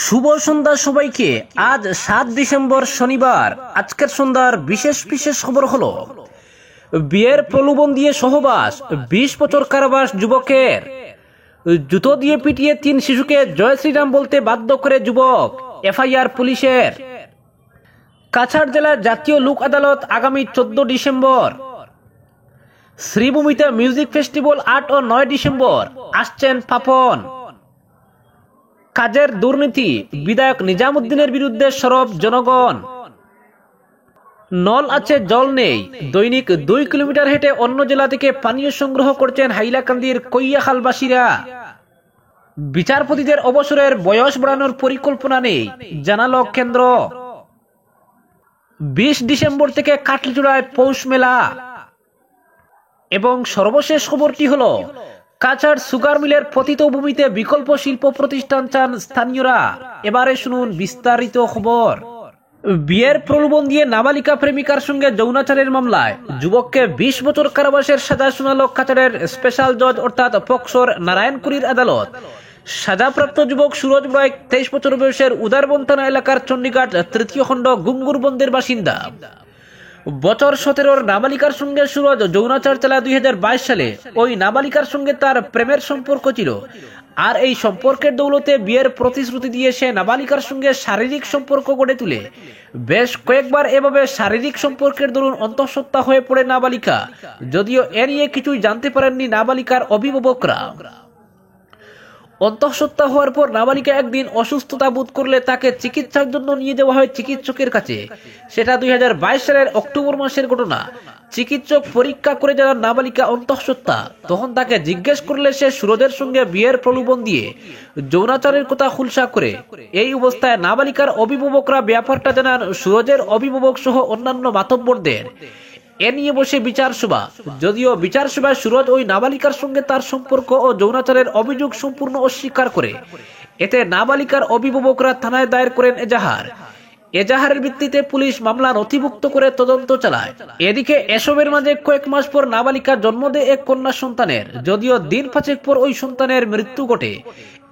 শুভ সন্ধ্যা সবাইকে। আজ 7 ডিসেম্বর শনিবার। আজকের সন্ধ্যার বিশেষ বিশেষ খবর হলো বিয়ের প্রলোভন দিয়ে সহবাস, 20 বছর কারাবাস যুবকের। জুতো দিয়ে পিটিয়ে 3 শিশুকে জয় শ্রীরাম বলতে বাধ্য করে যুবক, এফআইআর পুলিশের। কাছাড় জেলার জাতীয় লোক আদালত আগামী 14 ডিসেম্বর। শ্রীভূমিতে মিউজিক ফেস্টিভ্যাল 8 ও 9 ডিসেম্বর। আসছেন পাপন। কাজের দুর্নীতি, বিধায়ক নিজামুদ্দিনের বিরুদ্ধে সরব জনগণ। নল আছে জল নেই, দৈনিক 2 কিলোমিটার হেঁটে অন্য জেলা থেকে পানীয় সংগ্রহ করছেন হাইলাকান্দির কৈয়াখালবাসীরা। বিচারপতিদের অবসরের বয়স বাড়ানোর পরিকল্পনা নেই, জানালো কেন্দ্র। 20 ডিসেম্বর থেকে কাটলিচূড়ায় পৌষ মেলা। এবং সর্বশেষ খবরটি হলো কাছাড় সুগার মিলের পতিত ভূমিতে বিকল্প শিল্প প্রতিষ্ঠান চান স্থানীয়রা। এবারে শুনুন বিস্তারিত খবর। বিয়ের প্রলোভন দিয়ে নাবালিকা প্রেমিকার সঙ্গে যৌনাচারের মামলায় যুবককে 20 বছর কারাবাসের সাজা শোনালো কাছাড়ের স্পেশাল জজ অর্থাৎ পক্সোর নারায়ণকুড়ির আদালত। সাজাপ্রাপ্ত যুবক সুরজ রায় 23 বছর বয়সের উদারবন থানা এলাকার চণ্ডীঘাট 3য় খণ্ড গুঙ্গুরবন্দের বাসিন্দা। বছর 17 নাবালিকার সঙ্গে সুরজ যৌনাচার চালায় 2022 সালে। ওই নাবালিকার সঙ্গে তার প্রেমের সম্পর্ক ছিল, আর এই সম্পর্কের দৌলতে বিয়ের প্রতিশ্রুতি দিয়ে সে নাবালিকার সঙ্গে শারীরিক সম্পর্ক গড়ে তুলে। বেশ কয়েকবার এভাবে শারীরিক সম্পর্কের দরুন অন্তঃসত্ত্বা হয়ে পড়ে নাবালিকা, যদিও এ নিয়ে কিছুই জানতে পারেননি নাবালিকার অভিভাবকরা। অন্তঃসত্ত্বা হওয়ার পর নাবালিকা একদিন অসুস্থতা বোধ করলে তাকে চিকিৎসার জন্য নিয়ে যাওয়া হয় চিকিৎসকের কাছে। সেটা 2022 সালের অক্টোবর মাসের ঘটনা। চিকিৎসক পরীক্ষা করে জানান নাবালিকা অন্তঃসত্ত্বা। তখন তাকে জিজ্ঞেস করলে সে সুরজের সঙ্গে বিয়ের প্রলোভন দিয়ে যৌনাচারের কথা খুলসা করে। এই অবস্থায় নাবালিকার অভিভাবকরা ব্যাপারটা জানান সুরজের অভিভাবক সহ অন্যান্য মাতব্বরদের। এ নিয়ে বসে বিচার সভা। যদিও বিচার সভায় সুরজ ওই নাবালিকার সঙ্গে তার সম্পর্ক ও যৌনাচারের অভিযোগ সম্পূর্ণ অস্বীকার করে। এতে নাবালিকার অভিভাবকরা থানায় দায়ের করেন এজাহার। এজাহারের ভিত্তিতে পুলিশ মামলা নথিভুক্ত করে তদন্ত চালায়। এদিকে এসবের মাঝে কয়েক মাস পর নাবালিকা জন্ম দেয় এক কন্যা সন্তানের, যদিও দিন 5 পর ওই সন্তানের মৃত্যু ঘটে।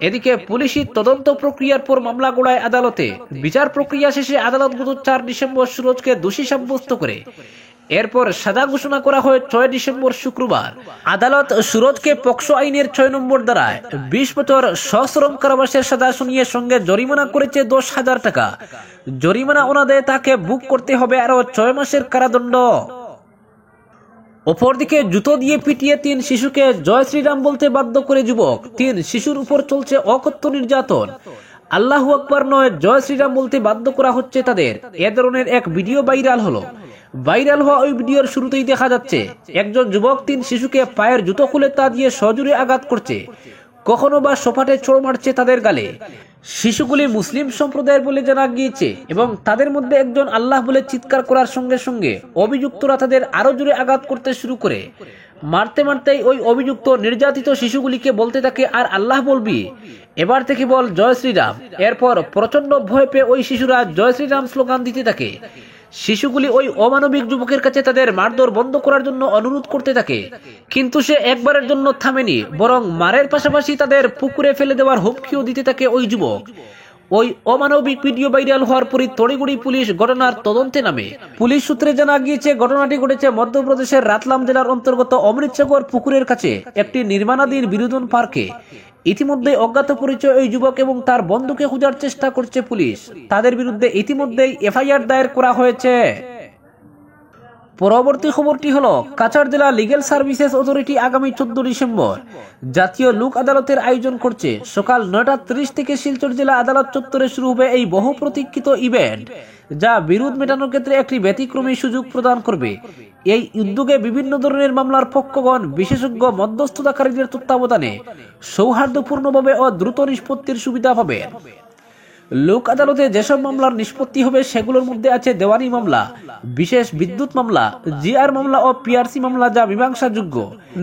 এদিকে পুলিশি তদন্ত প্রক্রিয়ার পর মামলা গড়ায় আদালতে। বিচার প্রক্রিয়া শেষে আদালত গত 4 ডিসেম্বর সুরজকে দোষী সাব্যস্ত করে। এরপর সাজা ঘোষণা করা হয় 6 ডিসেম্বর শুক্রবার। আদালত সুরজকে পক্সো আইনের 6 নম্বর ধারায় 20 বছর সশ্রম কারাবাসের সাজা শুনিয়ে সঙ্গে জরিমানা করেছে 10,000 টাকা। জরিমানা অনাদায়ে তাকে বুক করতে হবে আরো 6 মাসের কারাদণ্ড। অপরদিকে জুতো দিয়ে পিটিয়ে 3 শিশুকে জয় শ্রীরাম বলতে বাধ্য করে যুবক। 3 শিশুর উপর চলছে অকথ্য নির্যাতন। আল্লাহু আকবার নয়, জয় শ্রীরাম বলতে বাধ্য করা হচ্ছে তাদের। এ ধরনের এক ভিডিও ভাইরাল হলো। ভাইরাল হওয়া ওই ভিডিওর শুরুতেই দেখা যাচ্ছে একজন যুবক 3 শিশুকে পায়ের জুতো খুলে তা দিয়ে সজোরে আঘাত করছে, কখনো বা সোফাটে চড় মারছে তাদের গালে। শিশুগুলি মুসলিম সম্প্রদায়ের বলে জানা গিয়েছে এবং তাদের মধ্যে একজন আল্লাহ বলে চিৎকার করার সঙ্গে সঙ্গে অভিযুক্তরা তাদের আরো জোরে আঘাত করতে শুরু করে। মারতে মারতেই ওই অভিযুক্ত নির্যাতিত শিশুগুলিকে বলতে থাকে, আর আল্লাহ বলবি, এবার থেকে বল জয় শ্রীরাম। এরপর প্রচন্ড ভয় পেয়ে ওই শিশুরা জয় শ্রীরাম স্লোগান দিতে থাকে। শিশুগুলি ওই অমানবিক যুবকের কাছে তাদের মারধর বন্ধ করার জন্য অনুরোধ করতে থাকে, কিন্তু সে একবারের জন্য থামেনি, বরং মারের পাশাপাশি তাদের পুকুরে ফেলে দেওয়ার হুমকিও দিতে থাকে ওই যুবক। ওই অমানবিক ভিডিও ভাইরাল হওয়ার পরই তড়িঘড়ি পুলিশ ঘটনার তদন্তে নামে। পুলিশ সূত্রে জানা গিয়েছে ঘটনাটি ঘটেছে মধ্যপ্রদেশের রাতলাম জেলার অন্তর্গত অমৃতসাগর পুকুরের কাছে একটি নির্মাণাধীন বিনোদন পার্কে। ইতিমধ্যে অজ্ঞাত পরিচয় ওই যুবক এবং তার বন্ধুকে খোঁজার চেষ্টা করছে পুলিশ। তাদের বিরুদ্ধে ইতিমধ্যেই এফআইআর দায়ের করা হয়েছে। পরবর্তী খবরটি হলো কাছাড় জেলা লিগ্যাল সার্ভিসেস অথরিটি আগামী 14 ডিসেম্বর জাতীয় লোক আদালতের আয়োজন করছে। সকাল 9:30 থেকে শিলচর জেলা আদালত চত্বরে শুরু হবে এই বহু প্রতীক্ষিত ইভেন্ট, যা বিরোধ মেটানোর ক্ষেত্রে একটি ব্যতিক্রমী সুযোগ প্রদান করবে। এই উদ্যোগে বিভিন্ন ধরনের মামলার পক্ষগণ বিশেষজ্ঞ মধ্যস্থতাকারীদের তত্ত্বাবধানে সৌহার্দ্যপূর্ণভাবে ও দ্রুত নিষ্পত্তির সুবিধা পাবে। লোক আদালতে যেসব মামলার নিষ্পত্তি হবে সেগুলোর মধ্যে আছে দেওয়ানি মামলা, বিশেষ বিদ্যুৎ মামলা, জিআর মামলা ও পিআরসি মামলা যা মীমাংসাযোগ্য,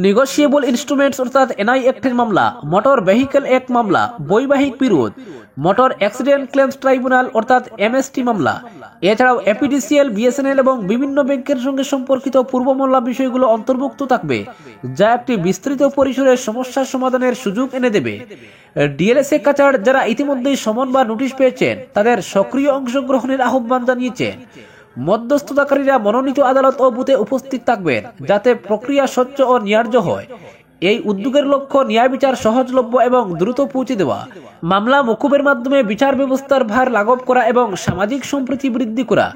নেগোশিয়েবল ইনস্ট্রুমেন্টস অর্থাৎ এনআই অ্যাক্টের মামলা, মোটর ভেহিকল অ্যাক্ট মামলা, বৈবাহিক বিরোধ, মোটর অ্যাক্সিডেন্ট ক্লেমস ট্রাইব্যুনাল অর্থাৎ এমএসটি মামলা, এছাড়াও এপিডিসিএল, বিএসএনএল এবং বিভিন্ন ব্যাংকের সঙ্গে সম্পর্কিত পূর্ব মোল্লা বিষয়গুলো অন্তর্ভুক্ত থাকবে, যা একটি বিস্তৃত পরিসরের সমস্যার সমাধানের সুযোগ এনে দেবে। ডিএলএসএ কাছাড় যারা ইতিমধ্যেই সমন বা নোটিশ পেয়েছেন তাদের সক্রিয় অংশগ্রহণের আহ্বান জানিয়েছেন। মধ্যস্থতাকারীরা মনোনীত আদালত ও বুথে উপস্থিত থাকবেন যাতে প্রক্রিয়া স্বচ্ছ ও ন্যায্য হয়। এই উদ্যোগের লক্ষ্য ন্যায় বিচার সহজলভ্য এবং দ্রুত পৌঁছে দেওয়া, মামলা মকুবের মাধ্যমে বিচার ব্যবস্থার ভার লাঘব করা এবং সামাজিক সম্প্রীতি বৃদ্ধি করা।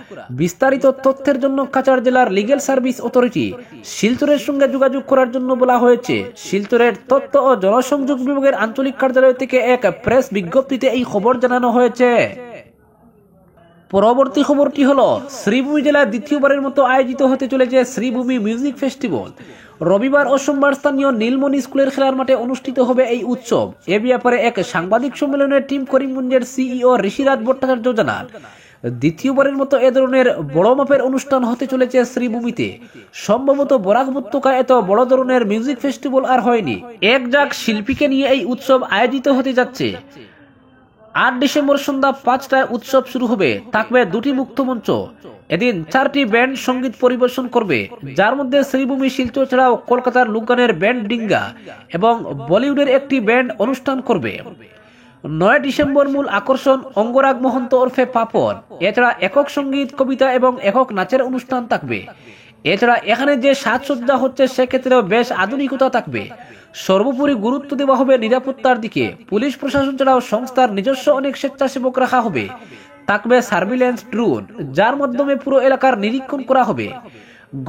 বিস্তারিত তথ্যের জন্য কাছাড় জেলার লিগ্যাল সার্ভিস অথরিটি শিলচরের সঙ্গে যোগাযোগ করার জন্য বলা হয়েছে। শিলচরের তথ্য ও জনসংযোগ বিভাগের আঞ্চলিক কার্যালয় থেকে এক প্রেস বিজ্ঞপ্তিতে এই খবর জানানো হয়েছে। পরবর্তী খবরটি হলো, শ্রীভূমি জেলায় দ্বিতীয়বারের মতো আয়োজিত হতে চলেছে শ্রীভূমি মিউজিক ফেস্টিভ্যাল। রবিবার ও সোমবার স্থানীয় নীলমণি স্কুলের খেলার মাঠে অনুষ্ঠিত হবে এই উৎসব। এ ব্যাপারে এক সাংবাদিক সম্মেলনে টিম করিমগঞ্জের সিইও ঋষিরাজ ভট্টাচার্য জানান, দ্বিতীয়বারের মতো এ ধরনের বড় মাপের অনুষ্ঠান হতে চলেছে শ্রীভূমিতে। সম্ভবত বরাক উপত্যকায় এত বড় ধরনের মিউজিক ফেস্টিভ্যাল আর হয়নি। একজাক শিল্পীকে নিয়ে এই উৎসব আয়োজিত হতে যাচ্ছে। 8 ডিসেম্বর সন্ধ্যা 5টায় উৎসব শুরু হবে। থাকবে 2টি মুক্ত মঞ্চ। এদিন 4টি ব্যান্ড সঙ্গীত পরিবেশন করবে, যার মধ্যে শ্রীভূমি শিলচর ছাড়াও কলকাতার লোকগানের ব্যান্ড ডিঙ্গা এবং বলিউডের একটি ব্যান্ড অনুষ্ঠান করবে। 9 ডিসেম্বর মূল আকর্ষণ অঙ্গরাগ মহন্ত ওরফে পাপন। এছাড়া একক সঙ্গীত, কবিতা এবং একক নাচের অনুষ্ঠান থাকবে। এছাড়া এখানে যে সাজসজ্জা হচ্ছে সেক্ষেত্রেও বেশ আধুনিকতা থাকবে। সর্বোপরি গুরুত্ব দেওয়া হবে নিরাপত্তার দিকে। পুলিশ প্রশাসন ছাড়াও সংস্থার নিজস্ব অনেক স্বেচ্ছাসেবক রাখা হবে। থাকবে সার্ভিল্যান্স ড্রোন, যার মাধ্যমে পুরো এলাকার নিরীক্ষণ করা হবে।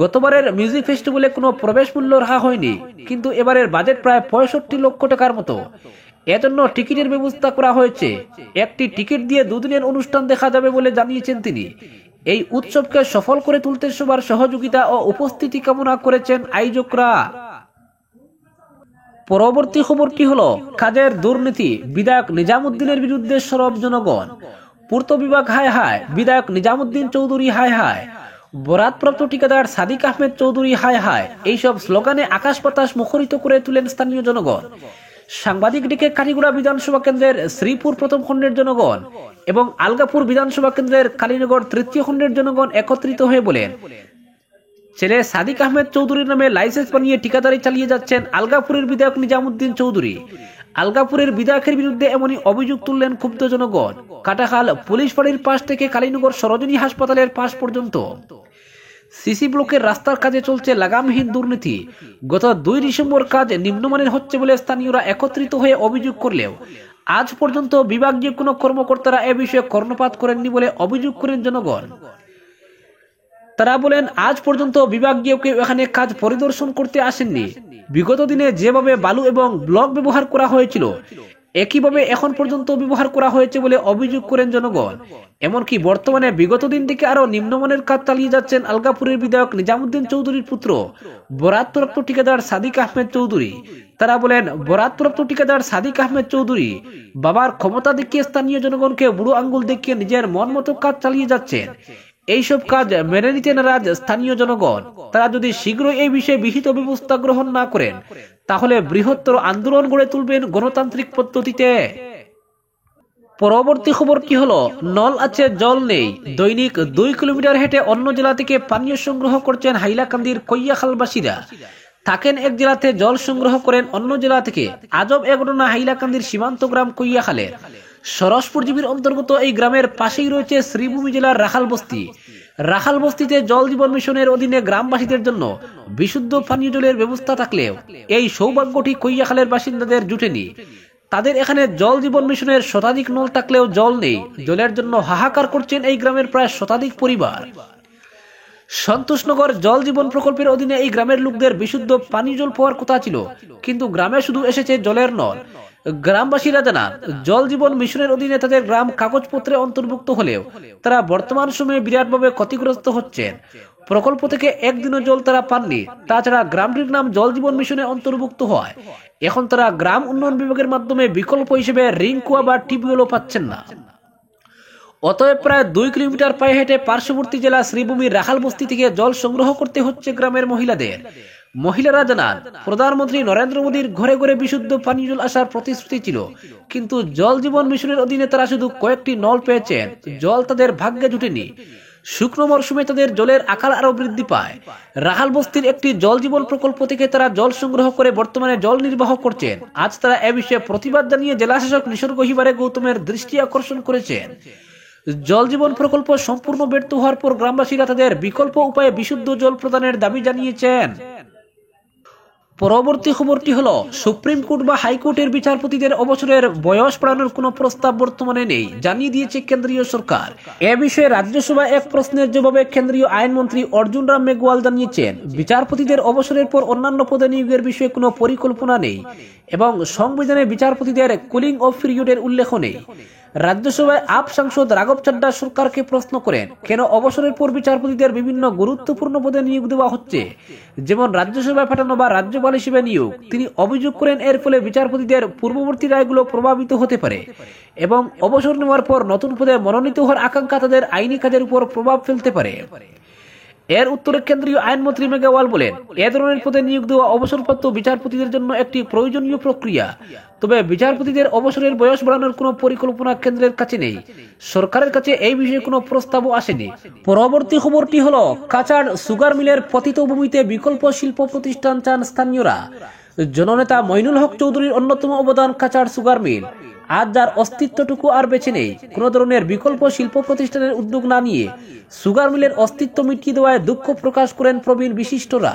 গতবারের মিউজিক ফেস্টিভ্যালে কোনো প্রবেশ মূল্য রাখা হয়নি, কিন্তু এবারের বাজেট প্রায় 65 লক্ষ টাকার মতো। এজন্য টিকিটের ব্যবস্থা করা হয়েছে। একটি টিকিট দিয়ে 2 দিনের অনুষ্ঠান দেখা যাবে বলে জানিয়েছেন তিনি। এই উৎসবকে সফল করে তুলতে সবার সহযোগিতা ও উপস্থিতি কামনা করেছেন আয়োজকরা। পরবর্তী খবরটি হলো, কাজের দুর্নীতি, বিধায়ক নিজামুদ্দিনের বিরুদ্ধে সরব জনগণ। পূর্ত বিভাগ হায় হায়, বিধায়ক নিজামুদ্দিন চৌধুরী হায় হায়, বরাতপ্রাপ্ত ঠিকাদার সাদিক আহমেদ চৌধুরী হায় হায়, এইসব স্লোগানে আকাশ বাতাস মুখরিত করে তুলেন স্থানীয় জনগণ। সাংবাদিক ডেকে কাটিগড়া বিধানসভা কেন্দ্রের শ্রীপুর প্রথম খণ্ডের জনগণ এবং আলগাপুর বিধানসভা কেন্দ্রের কালীনগর তৃতীয় খণ্ডের জনগণ একত্রিত হয়ে বলেন, ছেলে সাদিক আহমেদ চৌধুরীর নামে লাইসেন্স বানিয়ে ঠিকাদারি চালিয়ে যাচ্ছেন আলগাপুরের বিধায়ক নিজামুদ্দিন চৌধুরী। আলগাপুরের বিধায়কের বিরুদ্ধে এমনই অভিযোগ তুললেন ক্ষুব্ধ জনগণ। কাটাখাল পুলিশ ফাঁড়ির পাশ থেকে কালীনগর সরোজিনী হাসপাতালের পাশ পর্যন্ত সিসি ব্লকের রাস্তার কাজে চলছে লাগামহীন দুর্নীতি। গত 2 ডিসেম্বর কাজ নিম্নমানের হচ্ছে বলে স্থানীয়রা একত্রিত হয়ে অভিযোগ করলেও আজ পর্যন্ত বিভাগীয় কোনো কর্মকর্তারা এ বিষয়ে কর্ণপাত করেননি বলে অভিযোগ করেন জনগণ। তারা বলেন, আজ পর্যন্ত বিভাগীয় কেউ এখানে কাজ পরিদর্শন করতে আসেননি। বিগত দিনে যেভাবে বালু এবং ব্লক ব্যবহার করা হয়েছিল একইভাবে এখন পর্যন্ত ব্যবহার করা হয়েছে বলে অভিযোগ করেন জনগণ। এমনকি বর্তমানে বিগত দিন থেকে আরো নিম্নমানের কাজ চালিয়ে যাচ্ছেন আলগাপুরের বিধায়ক নিজামুদ্দিন চৌধুরীর পুত্র বরাতপ্রাপ্ত ঠিকাদার সাদিক আহমেদ চৌধুরী। তারা বলেন, বরাতপ্রাপ্ত ঠিকাদার সাদিক আহমেদ চৌধুরী বাবার ক্ষমতা দেখিয়ে স্থানীয় জনগণকে বুড়ো আঙ্গুল দেখিয়ে নিজের মন মতো কাজ চালিয়ে যাচ্ছেন। এইসব কাজ মেনে নিতে নারাজ স্থানীয় জনগণ। তারা যদি শীঘ্রই এই বিষয়ে বিহিত ব্যবস্থা গ্রহণ না করেন তাহলে বৃহত্তর আন্দোলন গড়ে তুলবেন গণতান্ত্রিক পদ্ধতিতে। পরবর্তী খবর কি হলো, নল আছে জল নেই। দৈনিক 2 কিলোমিটার হেঁটে অন্য জেলা থেকে পানীয় সংগ্রহ করছেন হাইলাকান্দির কৈয়াখালবাসীরা। থাকেন এক জেলাতে, জল সংগ্রহ করেন অন্য জেলা থেকে। আজব এ ঘটনা হাইলাকান্দির সীমান্ত গ্রাম কৈয়াখালের। সরসপুর জীবের অন্তর্গত এই গ্রামের পাশেই রয়েছে শ্রীভূমি জেলার রাখাল বস্তি। রাখাল বস্তিতে জল জীবন মিশনের অধীনে গ্রামবাসীদের জন্য বিশুদ্ধ পানীয় জলের ব্যবস্থা থাকলেও এই সৌভাগ্যটি কৈয়াখালের বাসিন্দাদের জুটেনি। তাদের এখানে জল জীবন মিশনের শতাধিক নল থাকলেও জল নেই। জলের জন্য হাহাকার করছেন এই গ্রামের প্রায় শতাধিক পরিবার। সন্তোষনগর জল জীবন প্রকল্পের অধীনে এই গ্রামের লোকদের বিশুদ্ধ পানীয় জল পাওয়ার কথা ছিল, কিন্তু গ্রামে শুধু এসেছে জলের নল। গ্রামবাসীরা জানান, জল জীবন মিশনের অধীনে তাদের গ্রাম কাগজপত্রে অন্তর্ভুক্ত হলেও তারা বর্তমান সময়ে বিরাটভাবে ক্ষতিগ্রস্ত হচ্ছেন। প্রকল্প থেকে একদিনও জল তারা পাননি। তাছাড়া গ্রামটির নাম জল জীবন মিশনে অন্তর্ভুক্ত হয়। এখন তারা গ্রাম উন্নয়ন বিভাগের মাধ্যমে বিকল্প হিসেবে রিং কুয়া বা টিউবওয়েলও পাচ্ছেন না। অতএব প্রায় 2 কিলোমিটার পায়ে হেঁটে পার্শ্ববর্তী জেলা শ্রীভূমির রাখাল বস্তি থেকে জল সংগ্রহ করতে হচ্ছে গ্রামের মহিলাদের। মহিলারা জানান, প্রধানমন্ত্রী নরেন্দ্র মোদীর ঘরে ঘরে বিশুদ্ধ পানীয় জল আসার প্রতিশ্রুতি ছিল, কিন্তু জল জীবন মিশনের অধীনে তারা শুধু কয়েকটি নল পেয়েছেন। জল তাদের ভাগ্যে জুটেনি। শুকনো মরশুমে তাদের জলের আকার আরো বৃদ্ধি পায়। রাহাল বস্তির একটি জল জীবন প্রকল্প থেকে তারা জল সংগ্রহ করে বর্তমানে জল নির্বাহ করছেন। আজ তারা এ বিষয়ে প্রতিবাদ জানিয়ে জেলাশাসক নিসর্গ হিবারে গৌতমের দৃষ্টি আকর্ষণ করেছেন। জল জীবন প্রকল্প সম্পূর্ণ ব্যর্থ হওয়ার পর গ্রামবাসীরা তাদের বিকল্প উপায়ে বিশুদ্ধ জল প্রদানের দাবি জানিয়েছেন। পরবর্তী খবরটি হলো, সুপ্রিম কোর্ট বা হাইকোর্টের বিচারপতিদের অবসরের বয়স বাড়ানোর কোনো প্রস্তাব বর্তমানে নেই, জানিয়ে দিয়েছে কেন্দ্রীয় সরকার। এ বিষয়ে রাজ্যসভায় এক প্রশ্নের জবাবে কেন্দ্রীয় আইনমন্ত্রী অর্জুন রাম মেঘওয়াল জানিয়েছেন, বিচারপতিদের অবসরের পর অন্যান্য পদে নিয়োগের বিষয়ে কোনো পরিকল্পনা নেই এবং সংবিধানে বিচারপতিদের কুলিং অফ পিরিয়ডের উল্লেখ নেই। রাজ্যসভায় আপ সাংসদ রাঘব চাড্ডা সরকারকে প্রশ্ন করেন, কেন অবসরের পর বিচারপতিদের বিভিন্ন গুরুত্বপূর্ণ পদে নিয়োগ দেওয়া হচ্ছে, যেমন রাজ্যসভায় পাঠানো বা রাজ্যপাল হিসেবে নিয়োগ। তিনি অভিযোগ করেন, এর ফলে বিচারপতিদের পূর্ববর্তী রায়গুলো প্রভাবিত হতে পারে এবং অবসর নেওয়ার পর নতুন পদে মনোনীত হওয়ার আকাঙ্ক্ষা তাদের আইনি কাজের উপর প্রভাব ফেলতে পারে। এর উত্তরে কেন্দ্রীয় আইনমন্ত্রী মেঘওয়াল বলেন, এ ধরনের পদে নিয়োগ দেওয়া অবসরপ্রাপ্ত বিচারপতিদের জন্য একটি প্রয়োজনীয় প্রক্রিয়া, তবে বিচারপতিদের অবসরের বয়স বাড়ানোর কোনো পরিকল্পনা কেন্দ্রের কাছে নেই। সরকারের কাছে এই বিষয়ে কোনো প্রস্তাবও আসেনি। পরবর্তী খবরটি হলো, কাছাড় সুগার মিলের পতিত ভূমিতে বিকল্প শিল্প প্রতিষ্ঠান চান স্থানীয়রা। জননেতা মইনুল হক চৌধুরীর অন্যতম অবদান কাছাড় সুগার মিল। আজ যার অস্তিত্বটুকু আর বেঁচে নেই। কোন ধরনের বিকল্প শিল্প প্রতিষ্ঠানের উদ্যোগ না নিয়ে সুগার মিলের অস্তিত্ব মিটিয়ে দেওয়ায় দুঃখ প্রকাশ করেন প্রবীণ বিশিষ্টরা।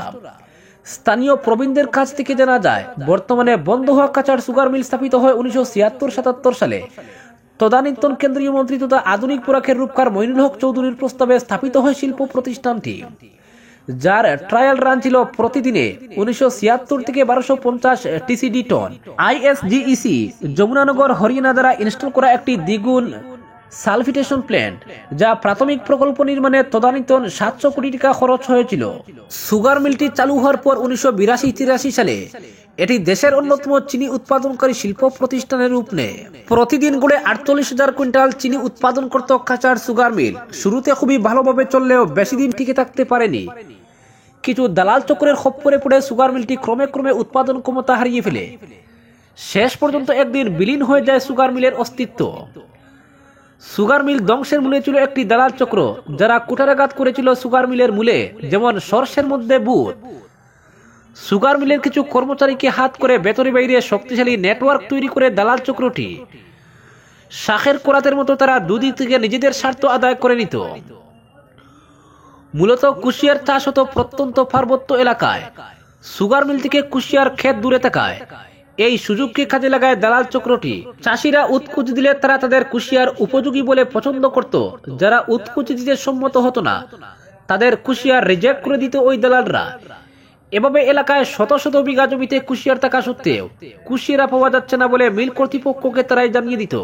স্থানীয় প্রবীণদের কাছ থেকে জানা যায়, বর্তমানে বন্ধ হওয়া কাছাড় সুগার মিল স্থাপিত হয় 1976-77 সালে। তদানীন্তন কেন্দ্রীয় মন্ত্রী তথা আধুনিক পোড়াকের রূপকার মইনুল হক চৌধুরীর প্রস্তাবে স্থাপিত হয় শিল্প প্রতিষ্ঠানটি, যার ট্রায়াল রান ছিল প্রতিদিনে 1976 থেকে 1250 টিসিডি টন। আইএসজিইসি যমুনানগর হরিয়ানা দ্বারা ইনস্টল করা একটি দ্বিগুণ সালফিটেশন প্ল্যান্ট, যা প্রাথমিক প্রকল্প নির্মাণে তদানীন্তন 700 কোটি টাকা খরচ হয়েছিল। সুগার মিলটি চালু হওয়ার পর 1982-83 সালে এটি দেশের অন্যতম চিনি উৎপাদনকারী শিল্প প্রতিষ্ঠানের রূপ নেয়। প্রতিদিন গড়ে 48,000 কুইন্টাল চিনি উৎপাদন করত কাছাড় সুগার মিল। শুরুতে খুবই ভালোভাবে চললেও বেশি দিন টিকে থাকতে পারেনি। কিছু দালাল চক্রের খপ্পরে পড়ে সুগার মিলটি ক্রমে ক্রমে উৎপাদন ক্ষমতা হারিয়ে ফেলে। শেষ পর্যন্ত একদিন বিলীন হয়ে যায় সুগার মিলের অস্তিত্ব। সুগার মিল ধ্বংসের মূলে ছিল একটি দালাল চক্র, যারা কুঠারাঘাত করেছিল সুগার মিলের মূলে, যেমন সর্ষের মধ্যে বুট। সুগার মিলের কিছু কর্মচারীকে হাত করে ভেতরে বাইরে শক্তিশালী নেটওয়ার্ক তৈরি করে দালাল চক্রটি শাখের কোরাতের মতো তারা দুদিক থেকে নিজেদের স্বার্থ আদায় করে নিত। মূলত কুশিয়ার চাষ হতো প্রত্যন্ত পার্বত্য এলাকায়। সুগার মিল থেকে কুশিয়ার ক্ষেত দূরে থাকায় এই সুযোগকে কাজে লাগায় দালাল চক্রটি। চাষিরা উৎকুচ দিলে তারা তাদের কুশিয়ার উপযোগী বলে পছন্দ করত। যারা উৎকুচ দিতে সম্মত হতো না, তাদের কুশিয়ার রিজেক্ট করে দিত ওই দালালরা। এভাবে এলাকায় শত শত বিঘা জমিতে কুশিয়ার থাকা সত্ত্বেও কুশিয়ারা পাওয়া যাচ্ছে না বলে মিল কর্তৃপক্ষকে তারাই জানিয়ে দিত,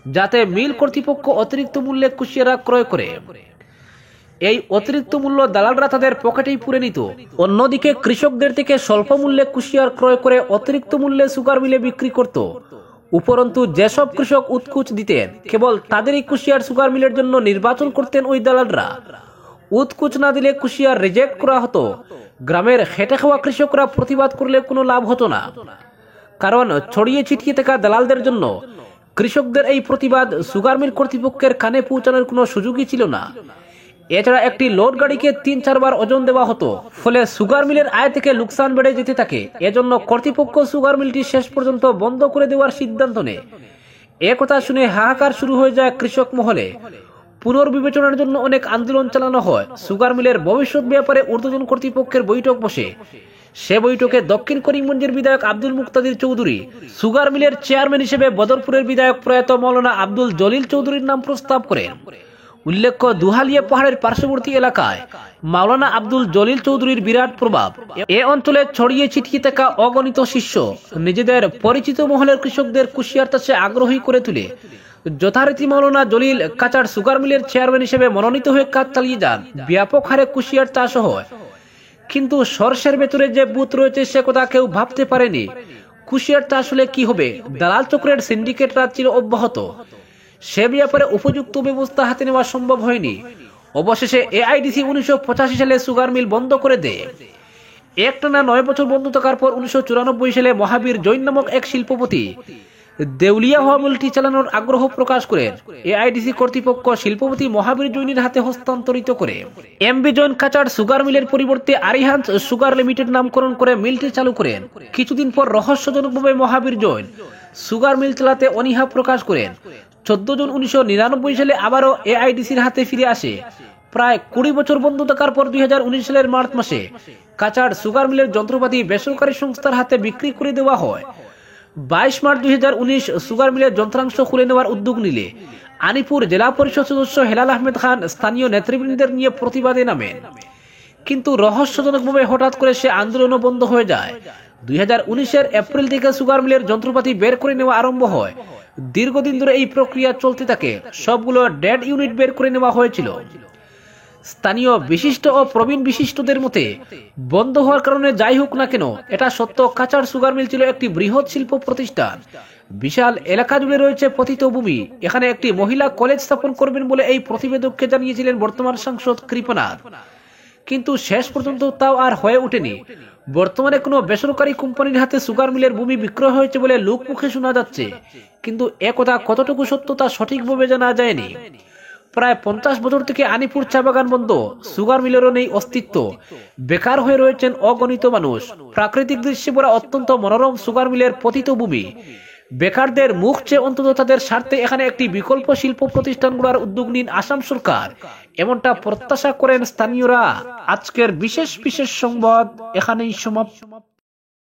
যাতে মিল কর্তৃপক্ষ অতিরিক্ত মূল্যে কুশিয়ারা ক্রয় করে। এই অতিরিক্ত মূল্য দালালরা তাদের পকেটেই পুরে নিত। অন্যদিকে কৃষকদের থেকে স্বল্প মূল্যে কুশিয়ার ক্রয় করে অতিরিক্ত মূল্যে সুগার মিলে বিক্রি করত। উপরন্তু যেসব কৃষক উৎকুচ দিতেন, কেবল তাদেরই কুশিয়ার সুগার মিলের জন্য নির্বাচন করতেন ওই দালালরা। উৎকুচ না দিলে কুশিয়ার রিজেক্ট করা হতো। গ্রামের খেটে খাওয়া কৃষকরা প্রতিবাদ করলে কোনো লাভ হতো না, কারণ ছড়িয়ে ছিটিয়ে থাকা দালালদের জন্য কৃষকদের এই প্রতিবাদ সুগার মিল কর্তৃপক্ষের কানে পৌঁছানোর কোনো সুযোগই ছিল না। এছাড়া একটি লোড গাড়িকে 3-4 বার ওজন দেওয়া হতো, ফলে সুগার মিলের আয় থেকে লোকসান বেড়ে যেতে থাকে। এজন্য কর্তৃপক্ষ সুগার মিলটি শেষ পর্যন্ত বন্ধ করে দেওয়ার সিদ্ধান্ত নেয়। একথা শুনে হাহাকার শুরু হয়ে যায় কৃষক মহলে। পুনর্বিবেচনার জন্য অনেক আন্দোলন চালানো হয়। সুগার মিলের ভবিষ্যৎ ব্যাপারে ঊর্ধ্বতন কর্তৃপক্ষের বৈঠক বসে। সে বৈঠকে দক্ষিণ করিমগঞ্জের বিধায়ক আব্দুল মুক্তাদির চৌধুরী, সুগার মিলের চেয়ারম্যান হিসেবে বদরপুরের বিধায়ক প্রয়াত মাওলানা আব্দুল জলিল চৌধুরীর নাম প্রস্তাব করেন। উল্লেখ্য, দুহালিয়া পাহাড়ের পার্শ্ববর্তী এলাকায় মাওলানা আব্দুল জলিল চৌধুরীর বিরাট প্রভাব। এ অঞ্চলে ছড়িয়ে ছিটিয়ে থাকা অগণিত শিষ্য নিজেদের পরিচিত মহলের কৃষকদের কুশিয়ার চাষে আগ্রহী করে তুলে। যথারীতি মাওলানা জলিল কাছাড় সুগার মিলের চেয়ারম্যান হিসেবে মনোনীত হয়ে কাজ চালিয়ে যান। ব্যাপক হারে কুশিয়ার চাষ হয়, কিন্তু সর্ষের ভেতরে যে বুথ রয়েছে সে কথা কেউ ভাবতে পারেনি। কুশিয়ার চাষ হলে কি হবে? দালাল চক্রের সিন্ডিকেট রাজ ছিল অব্যাহত। সে ব্যাপারে উপযুক্ত ব্যবস্থা হাতে নেওয়া সম্ভব হয়নি। অবশেষে এআইডিসি 1985 সালে সুগার মিল বন্ধ করে দেয়। একটানা 9 বছর বন্ধ থাকার পর 1994 সালে মহাবীর জৈন নামক এক শিল্পপতি দেউলিয়া হওয়া মিলটি চালানোর আগ্রহ প্রকাশ করেন। এআইডিসি কর্তৃপক্ষ শিল্পপতি মহাবীর জৈনের হাতে হস্তান্তরিত করে এমবি জৈন কাচাড় সুগার মিলের পরিবর্তে আরিহান্স সুগার লিমিটেড নামকরণ করে মিলটি চালু করেন। কিছুদিন পর রহস্যজনকভাবে মহাবীর জৈন সুগার মিল চালাতে অনীহা প্রকাশ করেন। 14 জুন 1999 সালে আবারও এআইডিসির হাতে ফিরে আসে। প্রায় 20 বছর বন্ধ থাকার পর 2019 সালের মার্চ মাসে কাচাড় সুগার মিলের যন্ত্রপাতি বেসরকারি সংস্থার হাতে বিক্রি করে দেওয়া হয়। 22 মার্চ 2019 সুগার মিলের যন্ত্রাংশ খুলে নেওয়ার উদ্যোগ নিলে আনিপুর জেলা পরিষদ সদস্য হেলাল আহমেদ খান স্থানীয় নেতৃবৃন্দের নিয়ে প্রতিবাদে নামেন, কিন্তু রহস্যজনকভাবে হঠাৎ করে সে আন্দোলনও বন্ধ হয়ে যায়। 2019 এপ্রিল থেকে সুগার মিলের যন্ত্রপাতি বের করে নেওয়া আরম্ভ হয়। দীর্ঘদিন ধরে এই প্রক্রিয়া চলতে থাকে। সবগুলো ডেড ইউনিট বের করে নেওয়া হয়েছিল। স্থানীয় বিশিষ্ট ও প্রবীণ বিশিষ্টদের মতে বন্ধ হওয়ার কারণে যাই হোক না কেন, এটা সত্য কাচাড় সুগার মিল ছিল একটি বৃহৎ শিল্প প্রতিষ্ঠান। বিশাল এলাকা জুড়ে রয়েছে পতিত ভূমি। এখানে একটি মহিলা কলেজ স্থাপন করবেন বলে এই প্রতিবেদককে জানিয়েছিলেন বর্তমান সাংসদ কৃপনাথ, কিন্তু শেষ পর্যন্ত তাও আর হয়ে ওঠেনি। বর্তমানে কোনো বেসরকারি কোম্পানির হাতে সুগার মিলের ভূমি বিক্রয় হয়েছে বলে লোকমুখে শোনা যাচ্ছে, কিন্তু একথা কতটুকু সত্য তা সঠিকভাবে জানা যায়নি। প্রায় 50 বছর থেকে আনিপুর চা বাগান বন্ধ, সুগার মিলেরও নেই অস্তিত্ব। বেকার হয়ে রয়েছেন অগণিত মানুষ। প্রাকৃতিক দৃশ্যে ভরা অত্যন্ত মনোরম সুগার মিলের পতিত ভূমি। বেকারদের মুখ চেয়ে অন্তত তাদের স্বার্থে এখানে একটি বিকল্প শিল্প প্রতিষ্ঠান গড়ার উদ্যোগ নিন আসাম সরকার, এমনটা প্রত্যাশা করেন স্থানীয়রা। আজকের বিশেষ সংবাদ এখানেই সমাপ্ত।